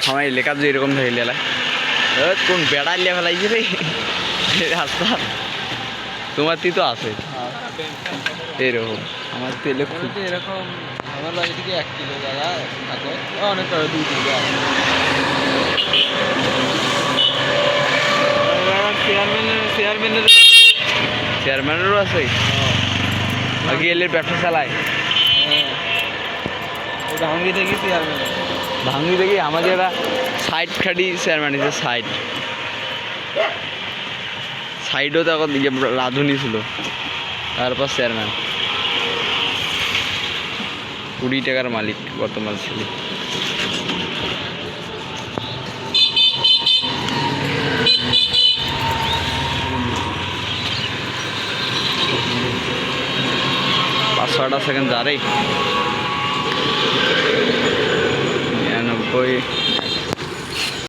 আমার এলাকা যে এরকম ধরে লেলা কোন বেড়া লিয়া ফেলাইছে রে রাস্তা তোমার তো আছে এরকম আমার তেলে খুব এরকম আমার বাড়ি থেকে 1 কিলো জায়গা থাকে অনেক 2 কিলো চেয়ারম্যানেরও আছে আগে এলের ব্যবসা চালায় ভাঙ্গি থেকে চেয়ারম্যান ভাঙ্গি দেখি আমাদের একটা সাইড খাটি চেয়ারম্যান আছে সাইডও তো এখন রাঁধুনি ছিল তারপর চেয়ারম্যান 20 টাকার মালিক বর্তমান ছিল पाँच 6 सेकेंड जा रही 99